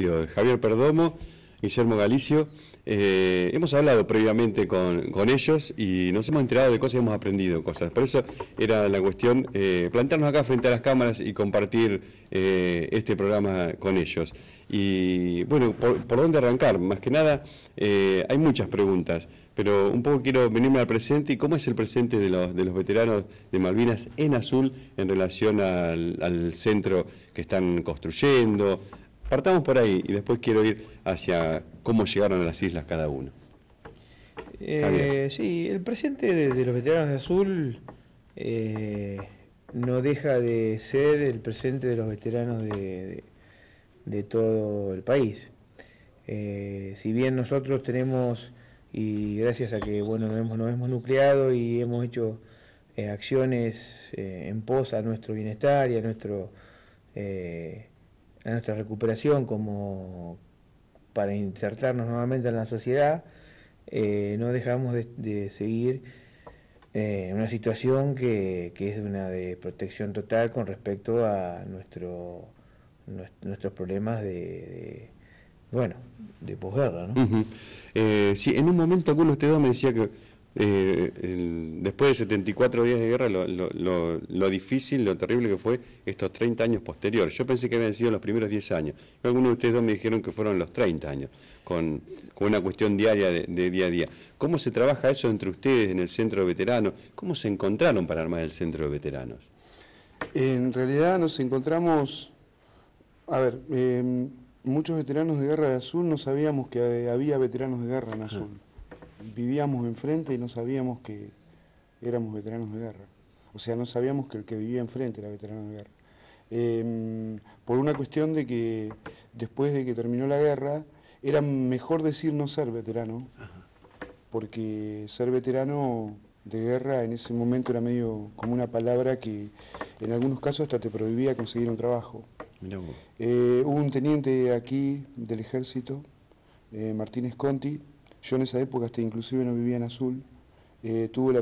estudio. Javier Perdomo, Guillermo Galicio. Hemos hablado previamente con ellos y nos hemos enterado de cosas y hemos aprendido cosas. Por eso era la cuestión plantarnos acá frente a las cámaras y compartir este programa con ellos. Y bueno, ¿por dónde arrancar? Más que nada, hay muchas preguntas, pero un poco quiero venirme al presente y cómo es el presente de los veteranos de Malvinas en Azul en relación al centro que están construyendo. Partamos por ahí y después quiero ir hacia cómo llegaron a las islas cada uno. Sí, el presente de los veteranos de Azul no deja de ser el presente de los veteranos de todo el país. Si bien nosotros tenemos, y gracias a que bueno nos hemos nucleado y hemos hecho acciones en pos a nuestro bienestar y a nuestra recuperación como para insertarnos nuevamente en la sociedad, no dejamos de seguir en una situación que es una de protección total con respecto a nuestros problemas de posguerra, ¿no? Sí, en un momento alguno de ustedes dos me decía que después de 74 días de guerra, lo difícil, lo terrible que fue estos 30 años posteriores. Yo pensé que habían sido los primeros 10 años. Algunos de ustedes dos me dijeron que fueron los 30 años, con una cuestión diaria de día a día. ¿Cómo se trabaja eso entre ustedes en el centro de veteranos? ¿Cómo se encontraron para armar el centro de veteranos? En realidad nos encontramos, muchos veteranos de guerra de Azul no sabíamos que había veteranos de guerra en Azul. Vivíamos enfrente y no sabíamos que éramos veteranos de guerra. O sea, no sabíamos que el que vivía enfrente era veterano de guerra. Por una cuestión de que después de que terminó la guerra, era mejor decir no ser veterano, porque ser veterano de guerra en ese momento era medio como una palabra que en algunos casos hasta te prohibía conseguir un trabajo. Hubo un teniente aquí del ejército, Martínez Conti. Yo en esa época hasta inclusive no vivía en Azul, tuvo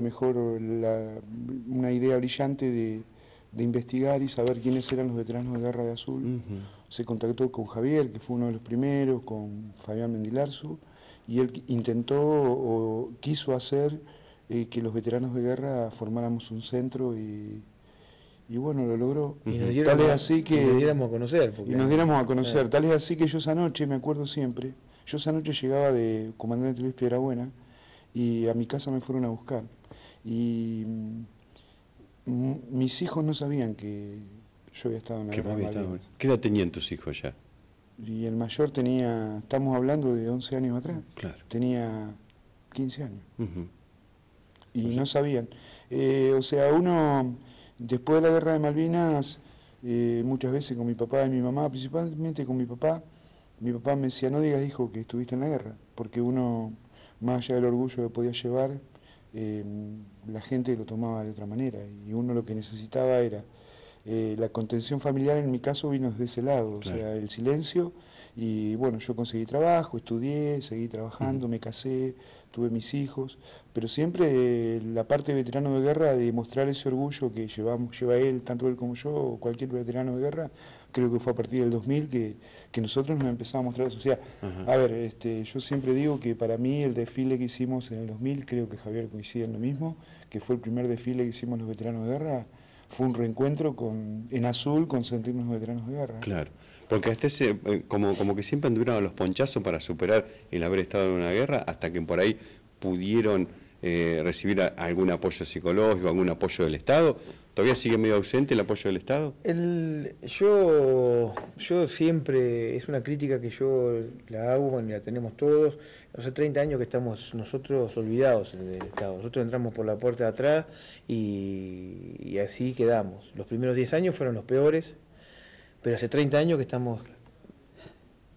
una idea brillante de investigar y saber quiénes eran los veteranos de guerra de Azul. Se contactó con Javier, que fue uno de los primeros, con Fabián Mendilarzu, y él intentó o quiso hacer que los veteranos de guerra formáramos un centro y bueno, lo logró. Y nos diéramos a conocer. Y nos diéramos a conocer. Tal es así que yo esa noche, me acuerdo siempre, yo esa noche llegaba de Comandante Luis Piedrabuena y a mi casa me fueron a buscar. Y mis hijos no sabían que yo había estado en la guerra de Malvinas. ¿Qué edad tenían tus hijos ya? Y el mayor tenía, estamos hablando de 11 años atrás, claro. Tenía 15 años. Y no sabían. O sea, uno, después de la guerra de Malvinas, muchas veces con mi papá y mi mamá, principalmente con mi papá me decía, no digas, hijo, que estuviste en la guerra, porque uno, más allá del orgullo que podía llevar, la gente lo tomaba de otra manera, y uno lo que necesitaba era la contención familiar. En mi caso vino desde ese lado, claro. O sea, el silencio, y bueno, yo conseguí trabajo, estudié, seguí trabajando, me casé, tuve mis hijos, pero siempre la parte de veterano de guerra, de mostrar ese orgullo que lleva él, tanto él como yo, o cualquier veterano de guerra, creo que fue a partir del 2000 que nosotros nos empezamos a mostrar eso. O sea, a ver, yo siempre digo que para mí el desfile que hicimos en el 2000, creo que Javier coincide en lo mismo, que fue el primer desfile que hicimos los veteranos de guerra, fue un reencuentro en Azul con sentirnos veteranos de guerra. Claro, porque hasta como que siempre anduvieron a los ponchazos para superar el haber estado en una guerra, hasta que por ahí pudieron recibir algún apoyo psicológico, algún apoyo del Estado. ¿Todavía sigue medio ausente el apoyo del Estado? Yo siempre, es una crítica que yo la hago, bueno, la tenemos todos. Hace 30 años que estamos nosotros olvidados del Estado. Nosotros entramos por la puerta de atrás y así quedamos. Los primeros 10 años fueron los peores, pero hace 30 años que estamos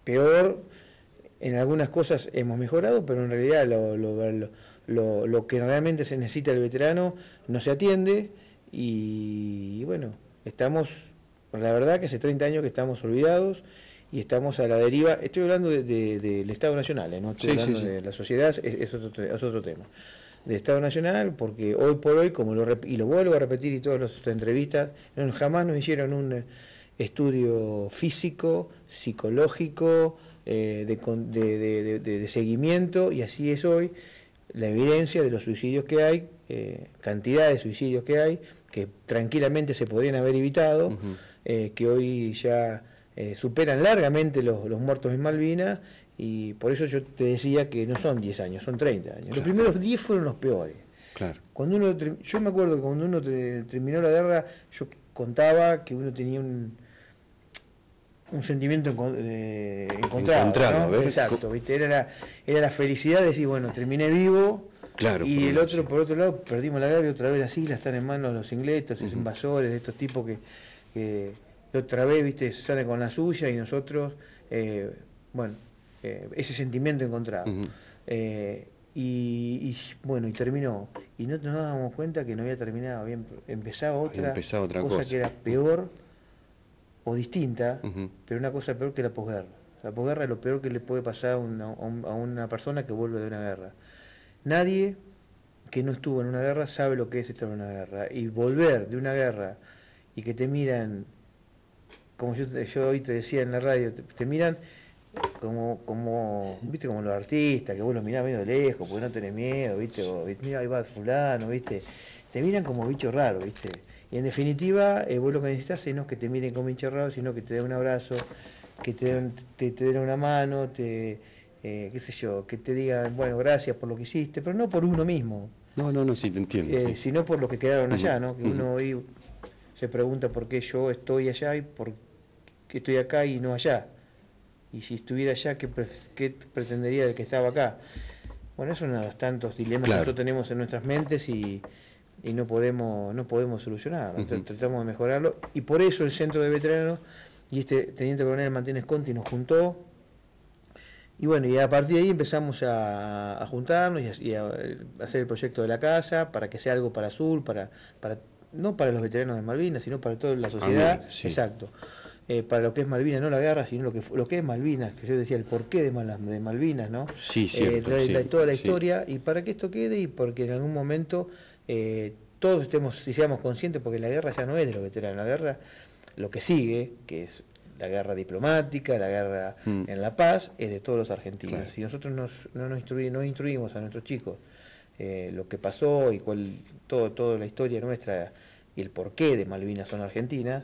peor. En algunas cosas hemos mejorado, pero en realidad lo que realmente se necesita el veterano no se atiende. Y bueno, estamos, la verdad que hace 30 años que estamos olvidados y estamos a la deriva. Estoy hablando del Estado Nacional, no estoy hablando de la sociedad, es otro tema. Del Estado Nacional, porque hoy por hoy, y lo vuelvo a repetir y todas las entrevistas, jamás nos hicieron estudio físico, psicológico, de seguimiento, y así es hoy la evidencia de los suicidios que hay, cantidad de suicidios que hay, que tranquilamente se podrían haber evitado, que hoy ya superan largamente los muertos en Malvinas, y por eso yo te decía que no son 10 años, son 30 años. Claro. Los primeros 10 fueron los peores. Claro. Yo me acuerdo que cuando uno terminó la guerra, yo contaba que uno tenía un sentimiento encontrado, ¿no? ¿Ves? Exacto, ¿viste? Era la felicidad de decir, bueno, terminé vivo. Claro, y el otro, por otro lado, perdimos la guerra y otra vez las islas están en manos de los ingleses, esos invasores, de estos tipos que otra vez, viste, salen con la suya, y nosotros, ese sentimiento encontrado. Y bueno, y terminó. Y no nos dábamos cuenta que no había terminado, empezaba otra cosa que era peor o distinta, pero una cosa peor que la posguerra. La posguerra es lo peor que le puede pasar a una persona que vuelve de una guerra. Nadie que no estuvo en una guerra sabe lo que es estar en una guerra. Y volver de una guerra y que te miran, como yo hoy te decía en la radio, te miran como viste, como los artistas, que vos los mirás medio de lejos porque no tenés miedo, viste, o mira, ahí va fulano, viste, te miran como bicho raro, viste. Y en definitiva, vos lo que necesitas no es que te miren como bicho raro, sino que te den un abrazo, que te den una mano, qué sé yo, que te digan, bueno, gracias por lo que hiciste, pero no por uno mismo. No, sí, te entiendo. Sí. Sino por los que quedaron allá, ¿no? Que uno hoy se pregunta por qué yo estoy allá y por qué estoy acá y no allá. Y si estuviera allá, ¿qué pretendería del que estaba acá? Bueno, es uno de los tantos dilemas que nosotros tenemos en nuestras mentes y no podemos solucionar. Tratamos de mejorarlo, y por eso el Centro de Veteranos y este Teniente Coronel Martínez Conti nos juntó. Y bueno, y a partir de ahí empezamos a juntarnos y a hacer el proyecto de la casa para que sea algo para Azul, no para los veteranos de Malvinas, sino para toda la sociedad. Sí. Exacto. Para lo que es Malvinas, no la guerra, sino lo que es Malvinas, que yo decía el porqué de Malvinas, ¿no? Sí, cierto. Toda la historia, y para que esto quede, y porque en algún momento todos seamos conscientes, porque la guerra ya no es de los veteranos, la guerra, lo que sigue, que es la guerra diplomática, la guerra en la paz, es de todos los argentinos. Claro. Si nosotros no instruimos a nuestros chicos lo que pasó y toda la historia nuestra y el porqué de Malvinas son argentinas,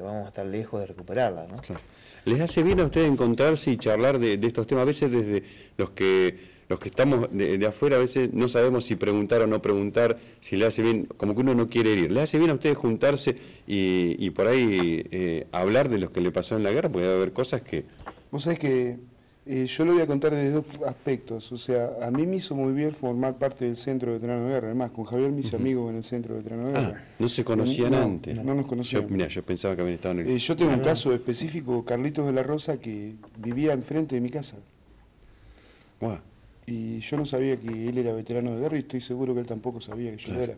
vamos a estar lejos de recuperarla, ¿no? Claro. ¿Les hace bien a ustedes encontrarse y charlar de estos temas? A veces desde los que estamos de afuera, a veces no sabemos si preguntar o no preguntar, si le hace bien, como que uno no quiere herir. ¿Les hace bien a ustedes juntarse y por ahí hablar de lo que le pasó en la guerra? Porque debe haber cosas que... Vos sabés que yo lo voy a contar desde dos aspectos. O sea, a mí me hizo muy bien formar parte del Centro de Veteranos de Guerra. Además, con Javier, mis amigos en el Centro de Veteranos de Guerra. ¿No se conocían antes? No nos conocíamos. Yo pensaba que habían estado en el... yo tengo un caso específico, Carlitos de la Rosa, que vivía enfrente de mi casa. Wow. Y yo no sabía que él era veterano de guerra, y estoy seguro que él tampoco sabía que yo era.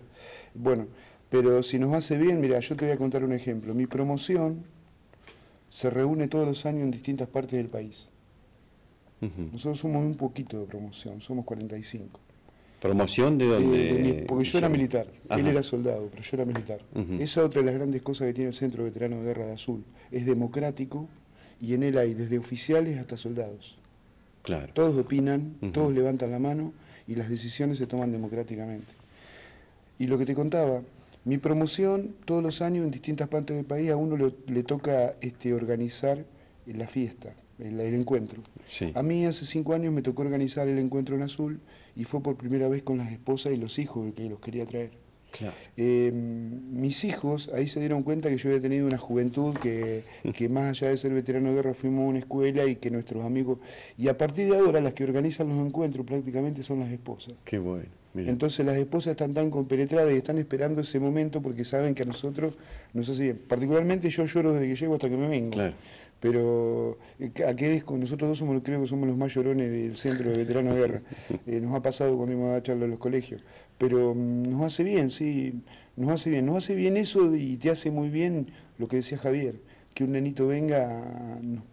Bueno, pero si nos hace bien, mira, yo te voy a contar un ejemplo. Mi promoción se reúne todos los años en distintas partes del país. Nosotros somos un poquito de promoción, somos 45. ¿Promoción de dónde? Porque yo era militar, él era soldado, pero yo era militar. Esa es otra de las grandes cosas que tiene el Centro de Veteranos de Guerra de Azul. Es democrático, y en él hay desde oficiales hasta soldados. Claro. Todos opinan, todos levantan la mano, y las decisiones se toman democráticamente. Y lo que te contaba, mi promoción todos los años en distintas partes del país a uno le toca organizar la fiesta, el encuentro. Sí. A mí hace 5 años me tocó organizar el encuentro en Azul, y fue por primera vez con las esposas y los hijos que los quería traer. Claro. Mis hijos ahí se dieron cuenta que yo había tenido una juventud que más allá de ser veterano de guerra fuimos a una escuela, y que nuestros amigos, y a partir de ahora las que organizan los encuentros prácticamente son las esposas. Qué bueno. Mira. Entonces las esposas están tan compenetradas y están esperando ese momento porque saben que a nosotros nos hace bien. Particularmente yo lloro desde que llego hasta que me vengo. Claro. Pero nosotros dos creo que somos los más llorones del Centro de Veteranos de Guerra. Nos ha pasado cuando íbamos a dar charla en los colegios. Pero nos hace bien, sí, nos hace bien. Nos hace bien eso, y te hace muy bien lo que decía Javier, que un nenito venga.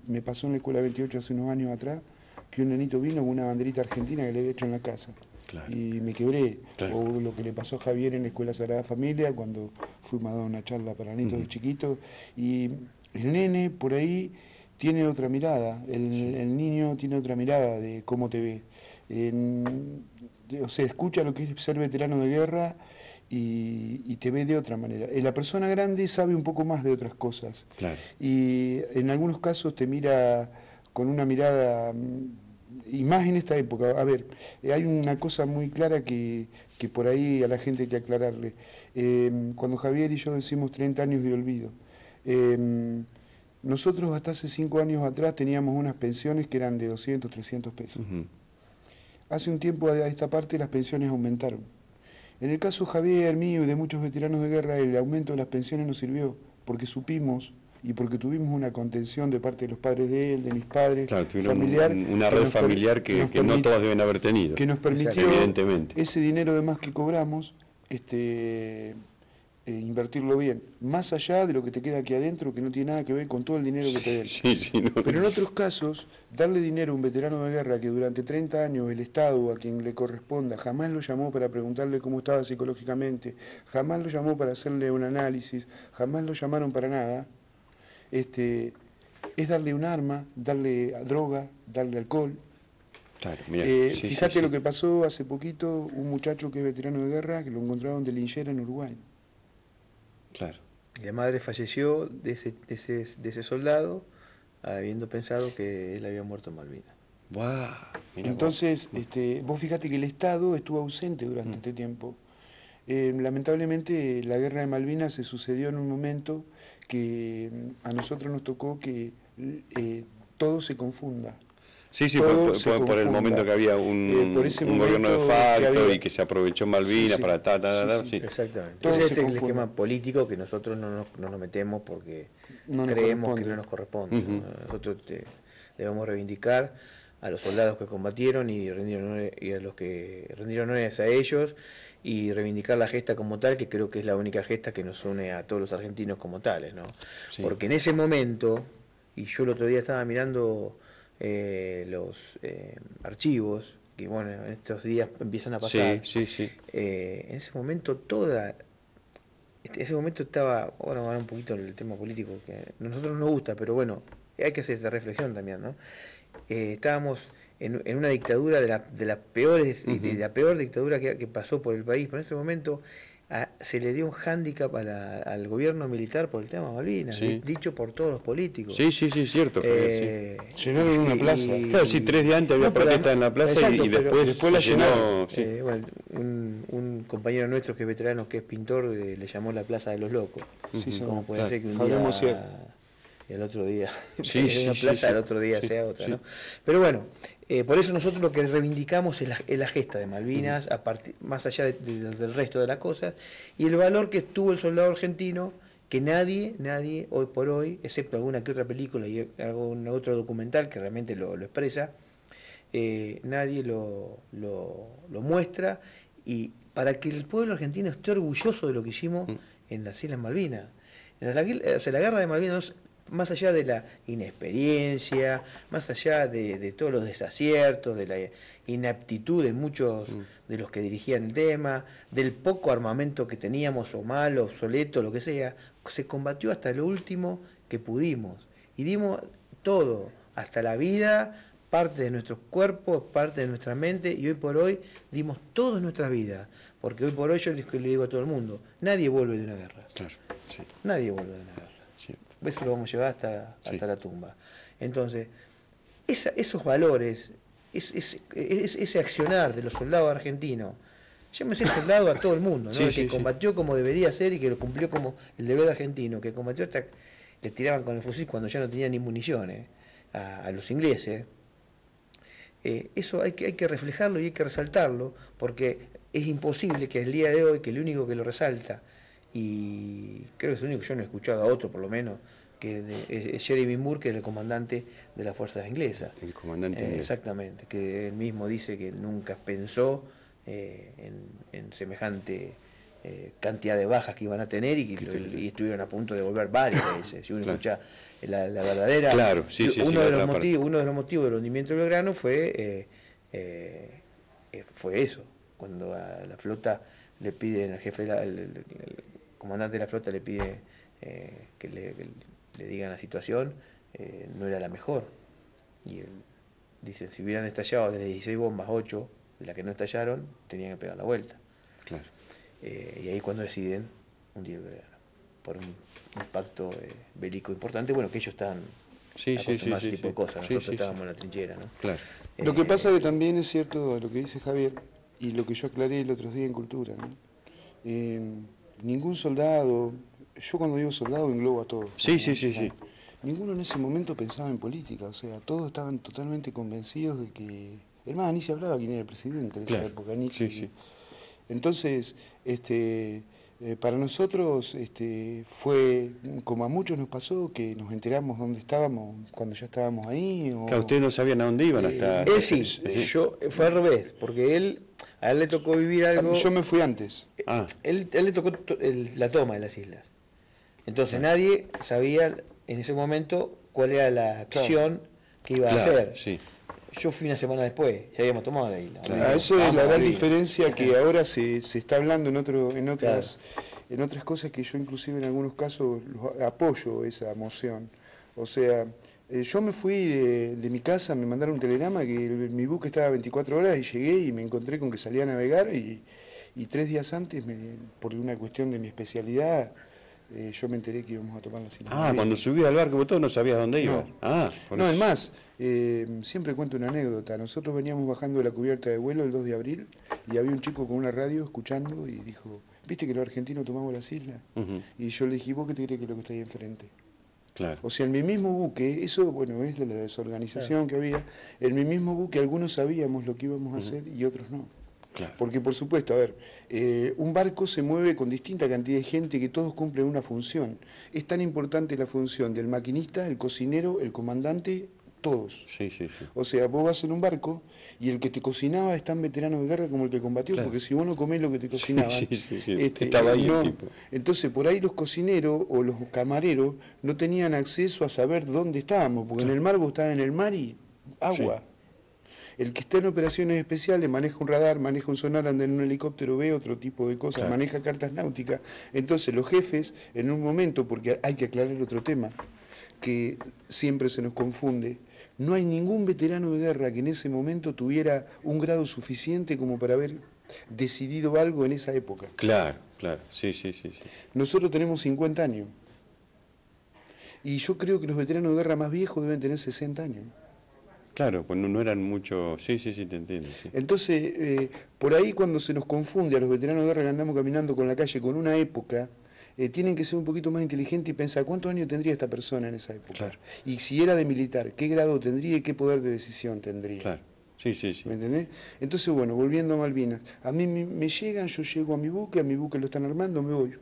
Me pasó en la Escuela 28 hace unos años atrás, que un nenito vino con una banderita argentina que le había hecho en la casa. Claro. Y me quebré. Claro. O lo que le pasó a Javier en la Escuela Sagrada Familia, cuando fuimos a dar una charla para nietos de chiquitos. Y El nene por ahí tiene otra mirada, el niño tiene otra mirada de cómo te ve. O sea, escucha lo que es ser veterano de guerra y te ve de otra manera. La persona grande sabe un poco más de otras cosas. Claro. Y en algunos casos te mira con una mirada, y más en esta época. A ver, hay una cosa muy clara que por ahí a la gente hay que aclararle. Cuando Javier y yo decimos 30 años de olvido, nosotros hasta hace 5 años atrás teníamos unas pensiones que eran de 200, 300 pesos. Hace un tiempo a esta parte las pensiones aumentaron. En el caso Javier, mío y de muchos veteranos de guerra, el aumento de las pensiones nos sirvió porque supimos y porque tuvimos una contención de parte de los padres de él, de mis padres, claro, familiar, una red familiar que no todos deben haber tenido. Que nos permitió evidentemente ese dinero de más que cobramos, invertirlo bien, más allá de lo que te queda aquí adentro, que no tiene nada que ver con todo el dinero que te den. Pero en otros casos, darle dinero a un veterano de guerra que durante 30 años el Estado, a quien le corresponda, jamás lo llamó para preguntarle cómo estaba psicológicamente, jamás lo llamó para hacerle un análisis, jamás lo llamaron para nada, es darle un arma, darle droga, darle alcohol. Claro, mirá, fíjate lo que pasó hace poquito, un muchacho que es veterano de guerra, que lo encontraron de linchera en Uruguay. Claro. Y la madre falleció de ese soldado, habiendo pensado que él había muerto en Malvinas. Wow, entonces, vos fíjate que el Estado estuvo ausente durante este tiempo. Lamentablemente la guerra de Malvinas se sucedió en un momento que a nosotros nos tocó que todo se confunda. Sí, por el momento que había un gobierno de facto y que se aprovechó Malvinas para sí. Exactamente. Ese es el esquema político que nosotros no nos metemos porque creemos que no nos corresponde. Nosotros debemos reivindicar a los soldados que combatieron y a los que rindieron honores a ellos y reivindicar la gesta como tal, que creo que es la única gesta que nos une a todos los argentinos como tales, ¿no? Sí. Porque en ese momento, y yo el otro día estaba mirando los archivos, que bueno, en estos días empiezan a pasar. En ese momento ese momento estaba, bueno, un poquito el tema político, que a nosotros nos gusta, pero bueno, hay que hacer esta reflexión también, ¿no? Estábamos en una dictadura de la peor dictadura que pasó por el país, pero en ese momento se le dio un hándicap al gobierno militar por el tema Malvinas, dicho por todos los políticos. Sí, cierto. Llenaron una plaza. Claro, 3 días antes había protesta en la plaza y después la llenaron. Bueno, un compañero nuestro que es veterano, que es pintor, le llamó la Plaza de los Locos. Como puede ser que un día y al otro día una plaza, al otro día sea otra, ¿no? Pero bueno, por eso nosotros lo que reivindicamos es la gesta de Malvinas, más allá del resto de las cosas, y el valor que tuvo el soldado argentino, que nadie hoy por hoy, excepto alguna que otra película y algún otro documental que realmente lo expresa, nadie lo muestra, y para que el pueblo argentino esté orgulloso de lo que hicimos en las Islas Malvinas. La guerra de Malvinas, más allá de la inexperiencia, más allá de todos los desaciertos, de la inaptitud de muchos de los que dirigían el tema, del poco armamento que teníamos, o mal, obsoleto, lo que sea, se combatió hasta lo último que pudimos. Y dimos todo, hasta la vida, parte de nuestros cuerpos, parte de nuestra mente, y hoy por hoy dimos toda nuestra vida. Porque hoy por hoy yo le digo a todo el mundo, nadie vuelve de una guerra. Claro, sí. Nadie vuelve de una guerra. Eso lo vamos a llevar hasta la tumba. Entonces, esos valores, ese accionar de los soldados argentinos, llámese soldado a todo el mundo, ¿no? Que combatió como debería ser y que lo cumplió como el deber argentino, que combatió hasta le tiraban con el fusil cuando ya no tenían ni municiones a los ingleses. Eso hay que reflejarlo y hay que resaltarlo, porque es imposible que el día de hoy, que el único que lo resalta, y creo que es el único que yo no he escuchado a otro por lo menos, que es Jeremy Moore, que es el comandante de las fuerzas inglesas. El comandante inglés. Exactamente, que él mismo dice que nunca pensó en semejante cantidad de bajas que iban a tener y estuvieron a punto de volver varias veces. Si uno escucha la verdadera... Claro, uno de los motivos del hundimiento del Belgrano fue eso, cuando a la flota le piden, el jefe, el comandante de la flota le pide que le digan la situación, no era la mejor. Y dicen, si hubieran estallado desde 16 bombas, 8 de las que no estallaron, tenían que pegar la vuelta. Claro. Y ahí es cuando deciden hundir el Belgrano, por un impacto bélico importante, bueno, que ellos estaban acostumbrados a ese tipo de cosas, nosotros estábamos en la trinchera, ¿no? Claro. Lo que pasa que también es cierto lo que dice Javier, y lo que yo aclaré el otro día en Cultura, ¿no? Ningún soldado, yo cuando digo soldado englobo a todos. Sí. Ninguno en ese momento pensaba en política, o sea, todos estaban totalmente convencidos de que... Es más, ni se hablaba quién era el presidente en esa época, ni Sí. Entonces, para nosotros fue, como a muchos nos pasó, que nos enteramos dónde estábamos cuando ya estábamos ahí. Claro, ustedes no sabían a dónde iban hasta... Él sí, yo fue al revés, porque a él le tocó vivir algo... Yo me fui antes. Él le tocó la toma de las islas. Entonces nadie sabía en ese momento cuál era la acción que iba a hacer. Sí. Yo fui una semana después, ya habíamos tomado la isla. Eso es la gran diferencia que ahora se está hablando en otras cosas que yo inclusive en algunos casos apoyo esa moción. O sea, yo me fui de mi casa, me mandaron un telegrama que mi buque estaba 24 horas y llegué y me encontré con que salía a navegar y 3 días antes, por una cuestión de mi especialidad, yo me enteré que íbamos a tomar las islas. Cuando subí al barco vos no sabías dónde ibas. No, es más, siempre cuento una anécdota. Nosotros veníamos bajando de la cubierta de vuelo el 2 de abril y había un chico con una radio escuchando y dijo, ¿viste que los argentinos tomamos las islas? Y yo le dije, ¿vos qué te crees que es lo que está ahí enfrente? Claro. O sea, en mi mismo buque, eso, bueno, es de la desorganización que había, en mi mismo buque algunos sabíamos lo que íbamos a hacer y otros no. Claro. Porque, por supuesto, a ver, un barco se mueve con distinta cantidad de gente que todos cumplen una función. Es tan importante la función del maquinista, el cocinero, el comandante, todos. Sí. O sea, vos vas en un barco y el que te cocinaba es tan veterano de guerra como el que combatió, porque si vos no comés lo que te cocinaban... Estaba ahí el tipo. Entonces, por ahí los cocineros o los camareros no tenían acceso a saber dónde estábamos, porque en el mar vos estabas en el mar y agua. Sí. El que está en operaciones especiales maneja un radar, maneja un sonar, anda en un helicóptero, ve otro tipo de cosas, maneja cartas náuticas. Entonces los jefes, en un momento, porque hay que aclarar otro tema, que siempre se nos confunde, no hay ningún veterano de guerra que en ese momento tuviera un grado suficiente como para haber decidido algo en esa época. Claro, sí. Nosotros tenemos 50 años. Y yo creo que los veteranos de guerra más viejos deben tener 60 años. Claro, pues no eran muchos... Sí, te entiendo. Sí. Entonces, por ahí cuando se nos confunde a los veteranos de guerra que andamos caminando con la calle con una época, tienen que ser un poquito más inteligentes y pensar cuántos años tendría esta persona en esa época. Claro. Y si era de militar, qué grado tendría y qué poder de decisión tendría. Claro, sí. ¿Me entendés? Entonces, bueno, volviendo a Malvinas, a mí me llegan, yo llego a mi buque lo están armando, me voy.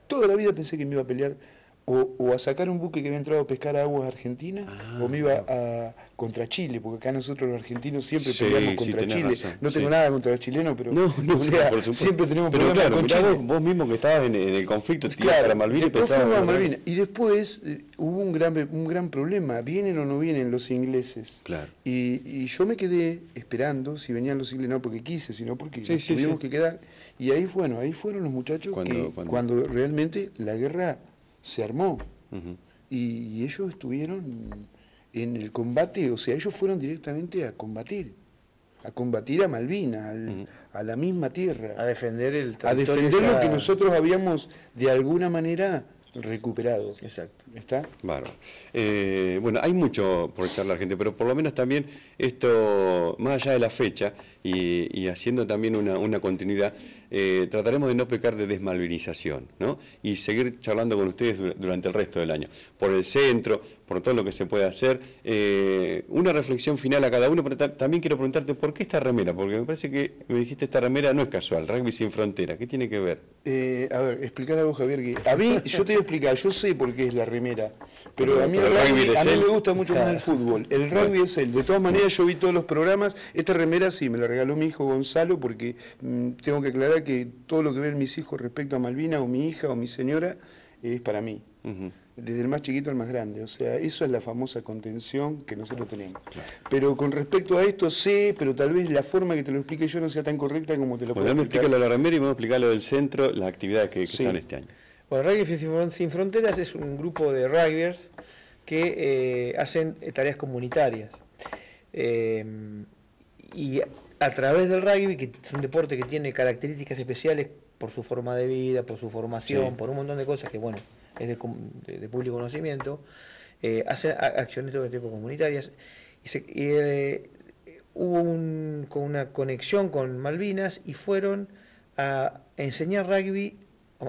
Toda la vida pensé que me iba a pelear o a sacar un buque que había entrado a pescar a aguas argentinas, o me iba contra Chile, porque acá nosotros los argentinos siempre peleamos contra Chile. Razón, no tengo nada contra los chilenos, pero o sea, por siempre tenemos problemas con Chile. Vos mismo que estabas en el conflicto, te ibas para Malvinas y pensabas... a Malvinas. Y después hubo un gran problema, ¿vienen o no vienen los ingleses? Claro. Y yo me quedé esperando si venían los ingleses, no porque quise, sino porque tuvimos que quedar. Y ahí fueron los muchachos cuando realmente la guerra se armó. Y ellos estuvieron en el combate, o sea, ellos fueron directamente a combatir a Malvinas, a la misma tierra. A defender el territorio. A defender lo que nosotros habíamos de alguna manera recuperado. Exacto. ¿Está? Bárbaro. Bueno, hay mucho por charlar, gente, pero por lo menos también esto, más allá de la fecha y haciendo también una continuidad, trataremos de no pecar de desmalvinización, ¿no? Y seguir charlando con ustedes durante el resto del año. Por el centro, por todo lo que se puede hacer. Una reflexión final a cada uno, pero también quiero preguntarte, ¿por qué esta remera? Porque me parece que me dijiste esta remera no es casual, Rugby Sin Frontera. ¿Qué tiene que ver? A ver, explicar a vos, Javier, que a mí, yo te voy a explicar, yo sé por qué es la remera, pero a mí me gusta mucho más el fútbol. El rugby es él. De todas maneras, yo vi todos los programas. Esta remera sí, me la regaló mi hijo Gonzalo, porque tengo que aclarar que todo lo que ven mis hijos respecto a Malvinas, o mi hija, o mi señora, es para mí. Desde el más chiquito al más grande. O sea, eso es la famosa contención que nosotros tenemos. Claro. Pero con respecto a esto, sé, pero tal vez la forma que te lo explique yo no sea tan correcta como te lo puedo explicar. Explícalo a la remera y vamos a explicar lo del centro, las actividades que están este año. Bueno, Rugby Sin Fronteras es un grupo de rugbyers que hacen tareas comunitarias. Y a través del rugby, que es un deporte que tiene características especiales por su forma de vida, por su formación, Sí. por un montón de cosas que, bueno, es de público conocimiento, hace acciones de todo tipo comunitarias. Hubo una conexión con Malvinas y fueron a enseñar rugby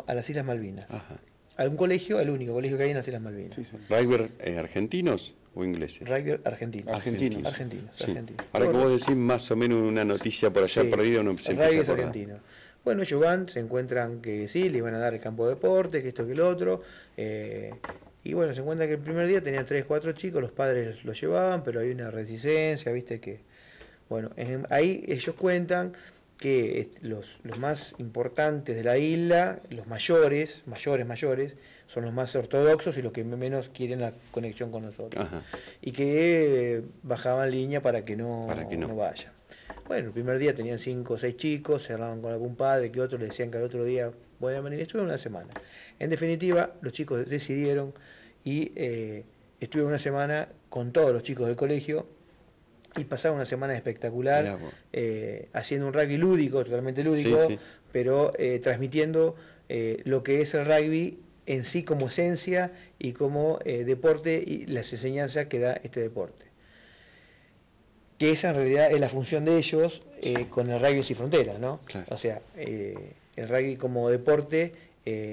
a las Islas Malvinas. Ajá. A un colegio, el único colegio que hay en las Islas Malvinas. Sí, sí. ¿Rugby argentinos o ingleses? Rugby argentino. Argentinos. Argentinos, Sí. argentinos. Ahora que Todos- vos decís más o menos una noticia por allá Sí, perdida, uno se el empieza rugby a es acordar. argentino. Bueno, ellos van, se encuentran que sí, le iban a dar el campo de deporte, que esto, que lo otro. Y bueno, se encuentran que el primer día tenían 3, 4 chicos, los padres los llevaban, pero hay una resistencia, viste que... Bueno, ahí ellos cuentan que los más importantes de la isla, los mayores, son los más ortodoxos y los que menos quieren la conexión con nosotros. Ajá. Y que bajaban línea para que no vaya. Bueno, el primer día tenían 5 o 6 chicos, se hablaban con algún padre, que otros le decían que al otro día podían venir. Estuvieron una semana. En definitiva, los chicos decidieron y estuvieron una semana con todos los chicos del colegio y pasaron una semana espectacular, Mirá vos. haciendo un rugby lúdico, totalmente lúdico, Sí, sí. pero transmitiendo lo que es el rugby en sí como esencia y como deporte y las enseñanzas que da este deporte. Que esa en realidad es la función de ellos con el rugby sin fronteras, ¿no? Claro. O sea, el rugby como deporte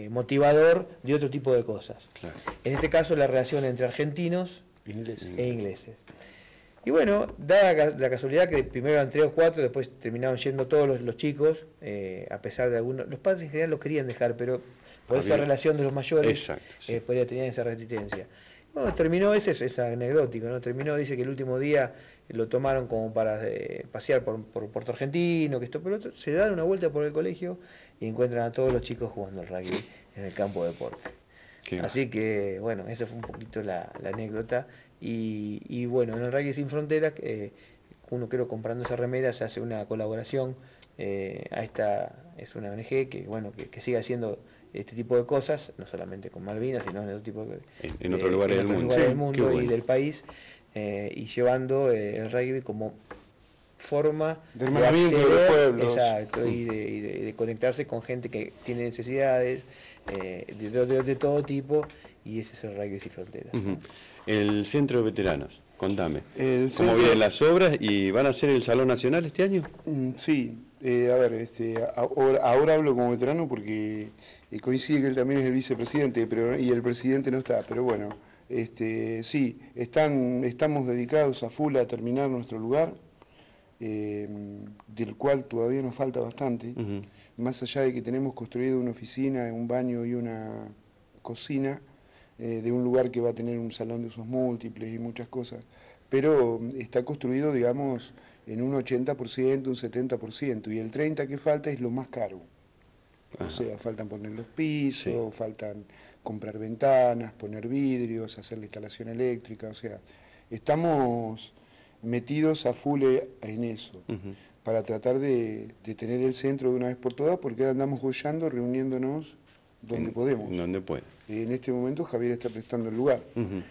motivador de otro tipo de cosas. Claro. En este caso la relación entre argentinos Ingleses. e ingleses. Y bueno, dada la casualidad que primero eran 3 o 4, después terminaron yendo todos los chicos, a pesar de algunos, los padres en general los querían dejar, pero por esa Había- relación de los mayores, Exacto, sí. podría tener esa resistencia. Bueno, terminó, es anecdótico, ¿no? Terminó, dice que el último día lo tomaron como para pasear por Puerto Argentino, que esto, pero otro, se dan una vuelta por el colegio y encuentran a todos los chicos jugando al rugby en el campo de deporte. Qué Así que, bueno, esa fue un poquito la anécdota. Y bueno, en el Rugby Sin Fronteras, uno creo comprando esa remera se hace una colaboración a esta, es una ONG que, bueno, que sigue haciendo este tipo de cosas, no solamente con Malvinas, sino en otro tipo En otros lugares del mundo. lugares Sí, del qué mundo y bueno. del país, y llevando el rugby como forma De hermanamiento de los acceder, pueblos. exacto, y de conectarse con gente que tiene necesidades de todo tipo, y ese es el Rugby Sin Fronteras. Ujú. El Centro de Veteranos, contame. El ¿Cómo centro- vienen las obras y van a hacer el Salón Nacional este año? Sí, a ver, ahora hablo como veterano porque coincide que él también es el vicepresidente y el presidente no está, pero bueno, sí, estamos dedicados a full a terminar nuestro lugar, del cual todavía nos falta bastante, Ujú. más allá de que tenemos construido una oficina, un baño y una cocina, de un lugar que va a tener un salón de usos múltiples y muchas cosas, pero está construido, digamos, en un 80%, un 70%, y el 30% que falta es lo más caro. Ajá. O sea, faltan poner los pisos, Sí. faltan comprar ventanas, poner vidrios, hacer la instalación eléctrica, o sea, estamos metidos a full en eso, Ujú. para tratar de tener el centro de una vez por todas, porque ahora andamos bollando, reuniéndonos donde podemos. Donde puede. En este momento Javier está prestando el lugar. Ujú.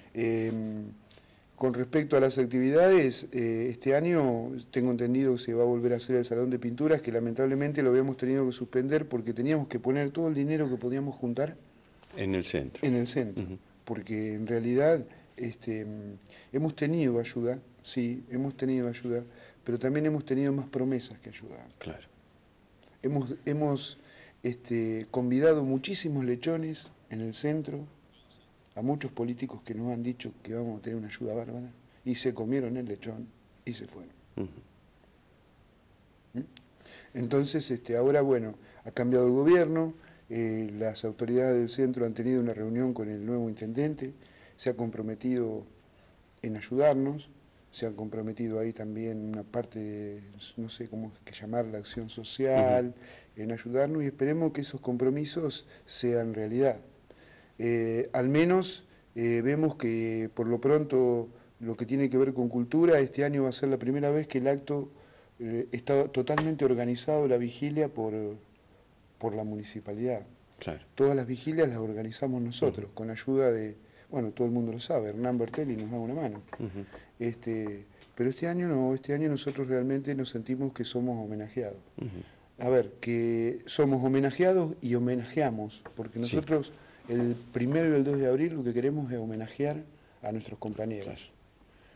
Con respecto a las actividades, este año tengo entendido que se va a volver a hacer el salón de pinturas, que lamentablemente lo habíamos tenido que suspender porque teníamos que poner todo el dinero que podíamos juntar En el centro. en el centro, Ujú. porque en realidad hemos tenido ayuda, sí, hemos tenido ayuda, pero también hemos tenido más promesas que ayuda. Claro. Hemos convidado muchísimos lechones en el centro, a muchos políticos que nos han dicho que vamos a tener una ayuda bárbara, y se comieron el lechón y se fueron. Ujú. Entonces, ahora, bueno, ha cambiado el gobierno, las autoridades del centro han tenido una reunión con el nuevo intendente, se ha comprometido en ayudarnos, se han comprometido ahí también una parte, no sé cómo es que llamar, la acción social, en ayudarnos, y esperemos que esos compromisos sean realidad. Al menos vemos que por lo pronto lo que tiene que ver con cultura, este año va a ser la primera vez que el acto está totalmente organizado, la vigilia por la municipalidad. Claro. Todas las vigilias las organizamos nosotros, con ayuda de, bueno, todo el mundo lo sabe, Hernán Bertelli nos da una mano. Pero este año no, este año nosotros realmente nos sentimos que somos homenajeados. A ver, que somos homenajeados y homenajeamos, porque nosotros el 1 y el 2 de abril lo que queremos es homenajear a nuestros compañeros. Claro.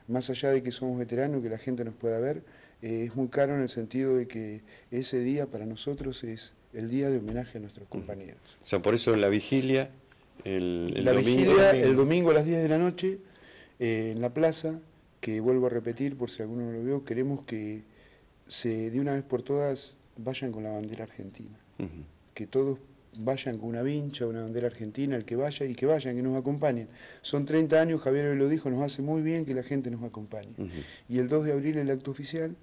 Más allá de que somos veteranos, que la gente nos pueda ver, es muy caro en el sentido de que ese día para nosotros es el día de homenaje a nuestros compañeros. O sea, por eso la vigilia, La vigilia el domingo a las 10 de la noche, en la plaza, que vuelvo a repetir por si alguno no lo vio, queremos que de una vez por todas vayan con la bandera argentina. Que todos vayan con una vincha, una bandera argentina, el que vaya y que vayan, que nos acompañen. Son 30 años, Javier hoy lo dijo, nos hace muy bien que la gente nos acompañe. Y el 2 de abril el acto oficial,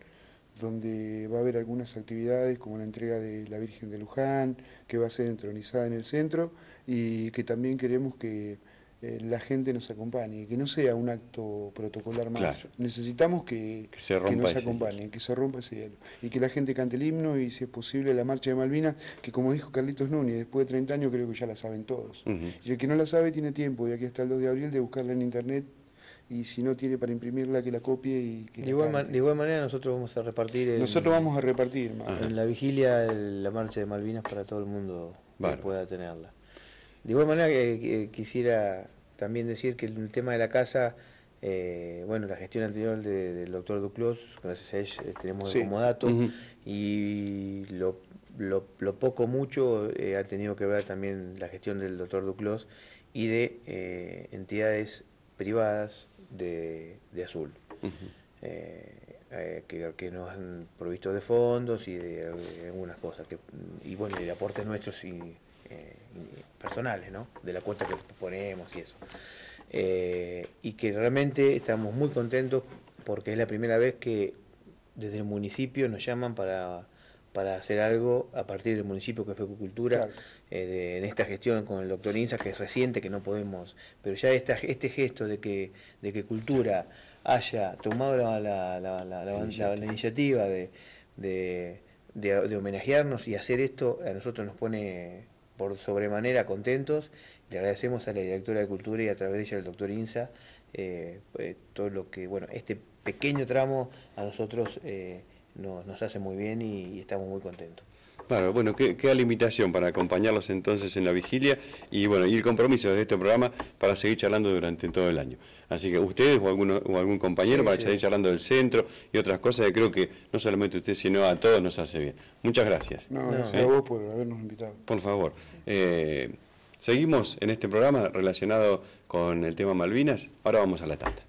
donde va a haber algunas actividades como la entrega de la Virgen de Luján, que va a ser entronizada en el centro, y que también queremos que la gente nos acompañe, que no sea un acto protocolar más. Claro. Necesitamos que nos acompañen, que se rompa ese hielo. Y que la gente cante el himno y, si es posible, la marcha de Malvinas, que como dijo Carlitos Núñez, después de 30 años creo que ya la saben todos. Y el que no la sabe tiene tiempo, y aquí hasta el 2 de abril, de buscarla en internet, y si no tiene para imprimirla, que la copie y que de igual manera nosotros vamos a repartir en la vigilia la marcha de Malvinas para todo el mundo que pueda tenerla. De igual manera quisiera también decir que el tema de la casa, bueno, la gestión anterior del doctor Duclos, gracias a él tenemos como dato, y lo poco mucho ha tenido que ver también la gestión del doctor Duclos y de entidades privadas de Azul, que nos han provisto de fondos y de algunas cosas, y bueno, y de aportes nuestros y personales, ¿no? De la cuota que ponemos y eso. Y que realmente estamos muy contentos porque es la primera vez que desde el municipio nos llaman para hacer algo a partir del municipio, que fue Cultura, claro. En esta gestión con el doctor Insa, que es reciente, que no podemos, pero ya este gesto de que Cultura haya tomado la iniciativa de homenajearnos y hacer esto, a nosotros nos pone por sobremanera contentos. Le agradecemos a la directora de Cultura y a través de ella al doctor Insa todo lo que, bueno, este pequeño tramo a nosotros nos hace muy bien y estamos muy contentos. Claro, bueno, queda la invitación para acompañarlos entonces en la vigilia y bueno, y el compromiso de este programa para seguir charlando durante todo el año. Así que ustedes o algún compañero para seguir charlando del centro y otras cosas que creo que no solamente usted, sino a todos nos hace bien. Muchas gracias. No, gracias a vos por habernos invitado. Por favor. Seguimos en este programa relacionado con el tema Malvinas. Ahora vamos a la tanda.